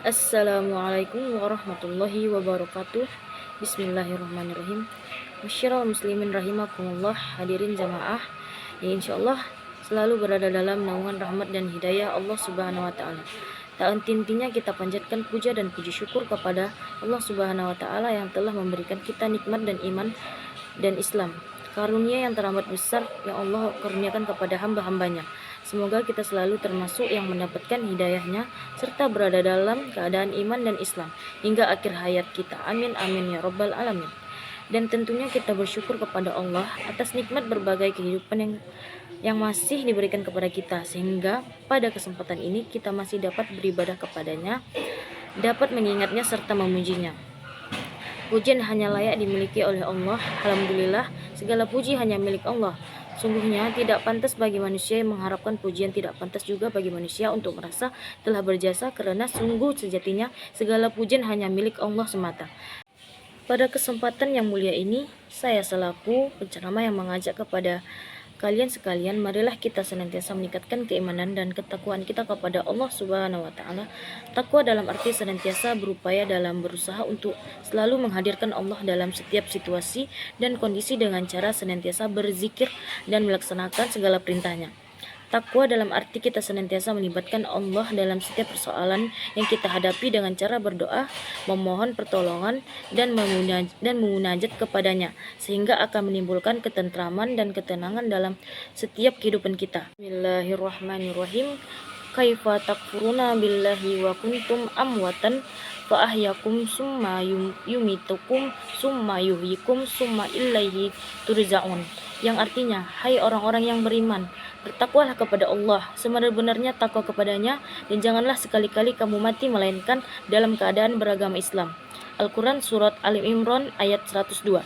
Assalamualaikum warahmatullahi wabarakatuh. Bismillahirrahmanirrahim. Masyiral muslimin rahimakumullah, hadirin jamaah yang insyaallah selalu berada dalam naungan rahmat dan hidayah Allah Subhanahu wa taala. Tak henti-hentinya kita panjatkan puja dan puji syukur kepada Allah Subhanahu wa taala yang telah memberikan kita nikmat dan iman dan Islam. Karunia yang teramat besar yang Allah karuniakan kepada hamba-hambanya. Semoga kita selalu termasuk yang mendapatkan hidayahnya serta berada dalam keadaan iman dan Islam hingga akhir hayat kita. Amin amin ya rabbal alamin. Dan tentunya kita bersyukur kepada Allah atas nikmat berbagai kehidupan yang masih diberikan kepada kita, sehingga pada kesempatan ini kita masih dapat beribadah kepadanya, dapat mengingatnya serta memujinya. Pujian hanya layak dimiliki oleh Allah. Alhamdulillah, segala puji hanya milik Allah. Sungguhnya tidak pantas bagi manusia yang mengharapkan pujian, tidak pantas juga bagi manusia untuk merasa telah berjasa, karena sungguh sejatinya segala pujian hanya milik Allah semata. Pada kesempatan yang mulia ini, saya selaku penceramah yang mengajak kepada kalian sekalian, marilah kita senantiasa meningkatkan keimanan dan ketakwaan kita kepada Allah Subhanahu wa taala. Takwa dalam arti senantiasa berupaya dalam berusaha untuk selalu menghadirkan Allah dalam setiap situasi dan kondisi dengan cara senantiasa berzikir dan melaksanakan segala perintahnya. Takwa dalam arti kita senantiasa melibatkan Allah dalam setiap persoalan yang kita hadapi dengan cara berdoa, memohon pertolongan, dan memunajat kepadanya, sehingga akan menimbulkan ketentraman dan ketenangan dalam setiap kehidupan kita. Bismillahirrahmanirrahim. Kaifa takfuruna billahi wa kuntum amwatan fa ahyakum summa yumitukum summa yuhyikum summa ilaihi turja'un. Yang artinya, hai orang-orang yang beriman, bertakwalah kepada Allah sebenar-benarnya takwa kepadanya, dan janganlah sekali-kali kamu mati melainkan dalam keadaan beragama Islam. Al-Quran Surat Ali Imran ayat 102.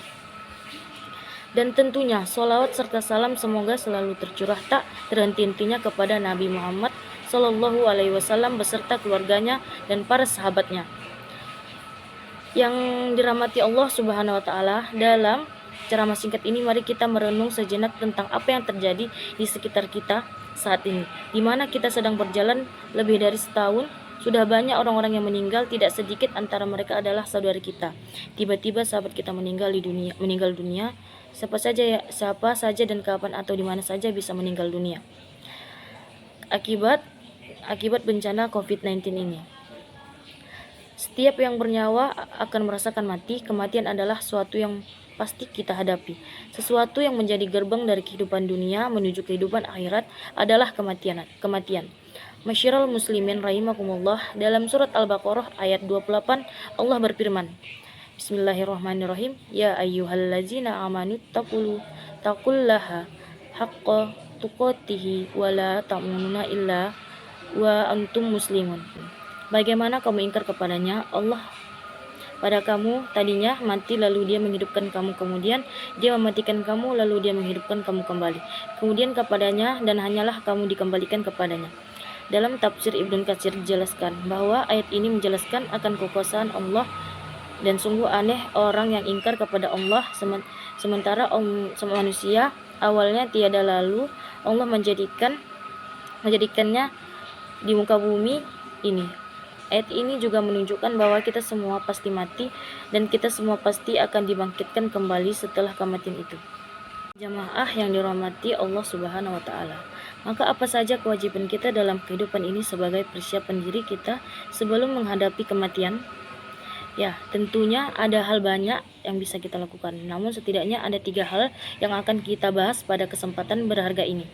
Dan tentunya sholawat serta salam semoga selalu tercurah tak terhenti-hentinya kepada Nabi Muhammad Sallallahu Alaihi Wasallam beserta keluarganya dan para sahabatnya yang dirahmati Allah Subhanahu Wa Taala. Dalam ceramah singkat ini, mari kita merenung sejenak tentang apa yang terjadi di sekitar kita saat ini, di mana kita sedang berjalan lebih dari setahun. Sudah banyak orang-orang yang meninggal, tidak sedikit antara mereka adalah saudara kita. Tiba-tiba sahabat kita meninggal dunia. Siapa saja dan kapan atau di mana saja bisa meninggal dunia akibat bencana COVID-19 ini. Setiap yang bernyawa akan merasakan mati. Kematian adalah suatu yang pasti kita hadapi. Sesuatu yang menjadi gerbang dari kehidupan dunia menuju kehidupan akhirat adalah kematian. Masyiral muslimin rahimakumullah, dalam surat Al-Baqarah ayat 28 Allah berfirman, Bismillahirrahmanirrahim. Ya ayyuhallazina amanu taqullaha haqqa tuqatihi wa la tamununa illa wa antum muslimun. Bagaimana kamu ingkar kepadanya? Allah pada kamu tadinya mati, lalu dia menghidupkan kamu, kemudian dia mematikan kamu, lalu dia menghidupkan kamu kembali, kemudian kepadanya, dan hanyalah kamu dikembalikan kepadanya. Dalam tafsir Ibnu Katsir dijelaskan bahwa ayat ini menjelaskan akan kekuasaan Allah, dan sungguh aneh orang yang ingkar kepada Allah sementara manusia awalnya tiada, lalu Allah menjadikannya di muka bumi ini. Ayat ini juga menunjukkan bahwa kita semua pasti mati dan kita semua pasti akan dibangkitkan kembali setelah kematian itu. Jamaah yang dirahmati Allah Subhanahu wa taala, maka apa saja kewajiban kita dalam kehidupan ini sebagai persiapan diri kita sebelum menghadapi kematian? Ya, tentunya ada hal banyak yang bisa kita lakukan. Namun setidaknya ada 3 hal yang akan kita bahas pada kesempatan berharga ini.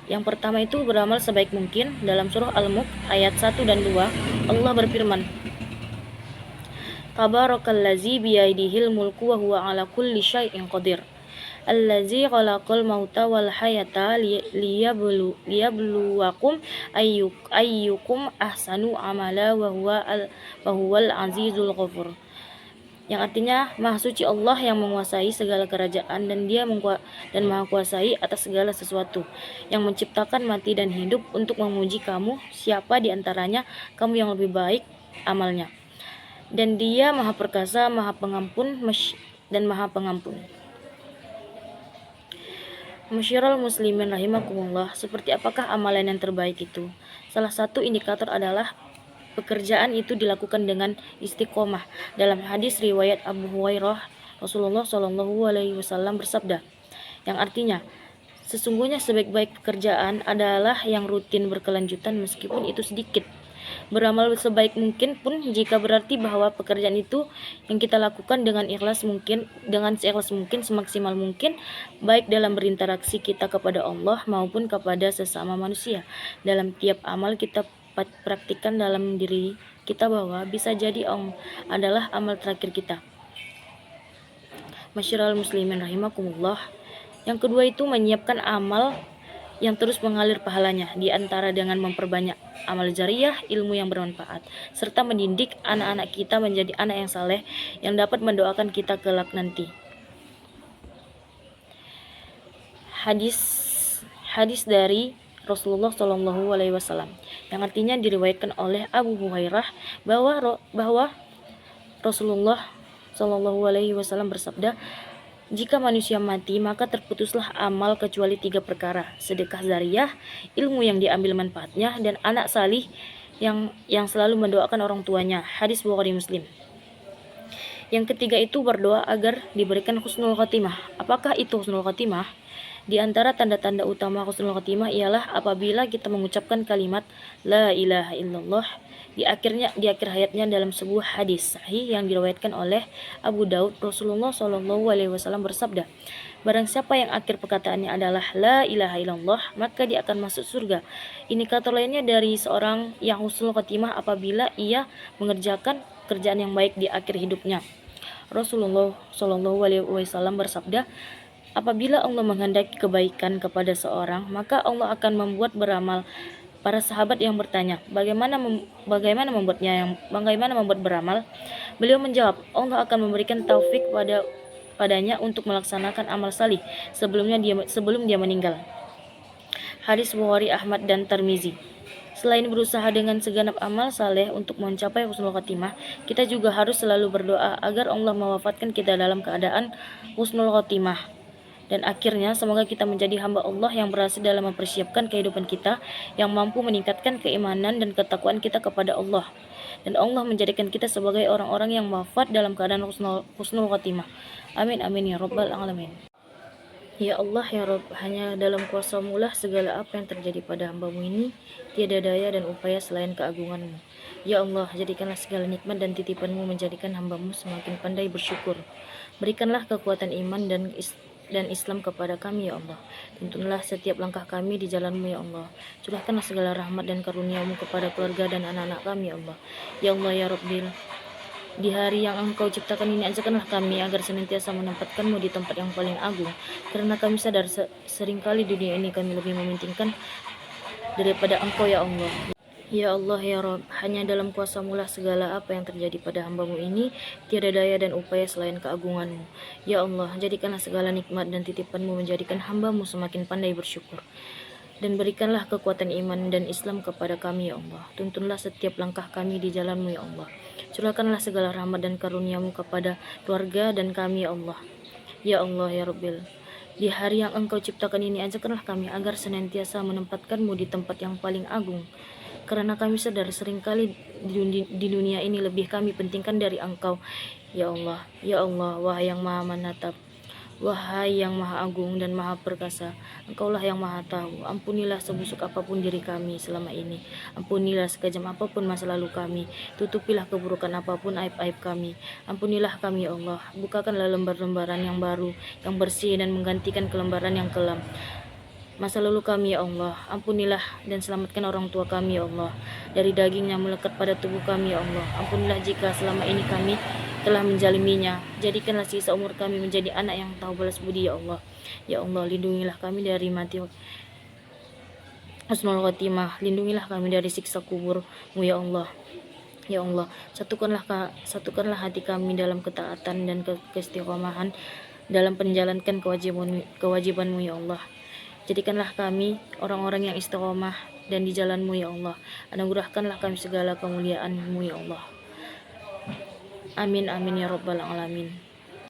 Yang pertama itu beramal sebaik mungkin. Dalam surah Al-Mulk ayat 1 dan 2 Allah berfirman, Tabarakallazi biyadihil mulku wa huwa ala kulli syai'in qadir. Allazi khalaqal mauta wal hayata liyabluwakum ayyukum ahsanu amala wa huwal azizul ghafur. Yang artinya, Maha Suci Allah yang menguasai segala kerajaan, dan Dia Maha Kuasai atas segala sesuatu, yang menciptakan mati dan hidup untuk menguji kamu, siapa di antaranya kamu yang lebih baik amalnya. Dan Dia Maha Perkasa, Maha Pengampun dan Maha Pengampun. Masyiral muslimin rahimakumullah, seperti apakah amalan yang terbaik itu? Salah satu indikator adalah pekerjaan itu dilakukan dengan istiqomah. Dalam hadis riwayat Abu Hurairah, Rasulullah Shallallahu Alaihi Wasallam bersabda, yang artinya, sesungguhnya sebaik-baik pekerjaan adalah yang rutin berkelanjutan meskipun itu sedikit. Beramal sebaik mungkin pun jika berarti bahwa pekerjaan itu yang kita lakukan dengan seikhlas mungkin, semaksimal mungkin, baik dalam berinteraksi kita kepada Allah maupun kepada sesama manusia. Dalam tiap amal kita praktikkan dalam diri kita bahwa bisa jadi adalah amal terakhir kita. Masyiral muslimin rahimakumullah. Yang kedua itu menyiapkan amal yang terus mengalir pahalanya, di antara dengan memperbanyak amal jariyah, ilmu yang bermanfaat, serta mendidik anak-anak kita menjadi anak yang saleh yang dapat mendoakan kita kelak nanti. Hadis dari Rasulullah Shallallahu Alaihi Wasallam yang artinya diriwayatkan oleh Abu Hurairah bahwa Rasulullah Shallallahu Alaihi Wasallam bersabda, jika manusia mati, maka terputuslah amal kecuali 3 perkara: sedekah jariyah, ilmu yang diambil manfaatnya, dan anak salih yang selalu mendoakan orang tuanya. Hadis Bukhari Muslim. Yang ketiga itu berdoa agar diberikan husnul khotimah. Apakah itu husnul khotimah? Di antara tanda-tanda utama husnul khotimah ialah apabila kita mengucapkan kalimat la ilaha illallah di akhir hayatnya. Dalam sebuah hadis sahih yang diriwayatkan oleh Abu Daud, Rasulullah Shallallahu Alaihi Wasallam bersabda, barang siapa yang akhir perkataannya adalah la ilaha illallah, maka dia akan masuk surga. Indikator lainnya dari seorang yang husnul khotimah apabila ia mengerjakan kerjaan yang baik di akhir hidupnya. Rasulullah Shallallahu Alaihi Wasallam bersabda, apabila Allah menghendaki kebaikan kepada seorang, maka Allah akan membuat beramal. Para sahabat yang bertanya, bagaimana membuat beramal? Beliau menjawab, Allah akan memberikan taufik padanya untuk melaksanakan amal salih sebelum dia meninggal. Hadis Bukhari, Ahmad, dan Tirmizi. Selain berusaha dengan segenap amal saleh untuk mencapai husnul khotimah, kita juga harus selalu berdoa agar Allah mewafatkan kita dalam keadaan husnul khotimah. Dan akhirnya semoga kita menjadi hamba Allah yang berhasil dalam mempersiapkan kehidupan kita, yang mampu meningkatkan keimanan dan ketakwaan kita kepada Allah, dan Allah menjadikan kita sebagai orang-orang yang wafat dalam keadaan husnul khotimah. Amin amin ya rabbal alamin. Ya Allah ya Rabb, hanya dalam kuasa-Mu lah segala apa yang terjadi pada hamba-Mu ini, tiada daya dan upaya selain keagungan-Mu. Ya Allah, jadikanlah segala nikmat dan titipan-Mu menjadikan hamba-Mu semakin pandai bersyukur. Berikanlah kekuatan iman dan Islam kepada kami ya Allah. Tuntunlah setiap langkah kami di jalan-Mu ya Allah. Curahkanlah segala rahmat dan karunia-Mu kepada keluarga dan anak-anak kami ya Allah. Ya Allah ya Rabbil, di hari yang Engkau ciptakan ini, ajarkanlah kami agar senantiasa menempatkan-Mu di tempat yang paling agung, karena kami sadar seringkali dunia ini kami lebih mementingkan daripada Engkau ya Allah. Ya Allah ya Rabb, hanya dalam kuasa-Mu lah segala apa yang terjadi pada hamba-Mu ini, tiada daya dan upaya selain keagungan-Mu. Ya Allah, jadikanlah segala nikmat dan titipan-Mu menjadikan hamba-Mu semakin pandai bersyukur. Dan berikanlah kekuatan iman dan Islam kepada kami ya Allah. Tuntunlah setiap langkah kami di jalan-Mu ya Allah. Curahkanlah segala rahmat dan karunia-Mu kepada keluarga dan kami ya Allah. Ya Allah ya Rabbil, di hari yang Engkau ciptakan ini, ajarkanlah kami agar senantiasa menempatkan-Mu di tempat yang paling agung, karena kami sadar seringkali di dunia ini lebih kami pentingkan dari Engkau ya Allah. Ya Allah, wahai yang maha menatap, wahai yang maha agung dan maha perkasa, Engkaulah yang maha tahu. Ampunilah sebusuk apapun diri kami selama ini, ampunilah sekejam apapun masa lalu kami, tutupilah keburukan apapun aib-aib kami. Ampunilah kami ya Allah, bukakanlah lembar-lembaran yang baru, yang bersih, dan menggantikan kelembaran yang kelam masa lalu kami ya Allah. Ampunilah dan selamatkan orang tua kami ya Allah dari daging yang melekat pada tubuh kami ya Allah. Ampunilah jika selama ini kami telah menjaliminya. Jadikanlah sisa umur kami menjadi anak yang tahu balas budi ya Allah. Ya Allah, lindungilah kami dari mati husnul khotimah. Lindungilah kami dari siksa kubur-Mu ya Allah. Ya Allah, satukanlah hati kami dalam ketaatan dan keistiqomahan dalam menjalankan kewajiban-Mu ya Allah. Jadikanlah kami orang-orang yang istiqomah dan di jalan-Mu ya Allah. Anugerahkanlah kami segala kemuliaan-Mu ya Allah. Amin amin ya rabbal alamin.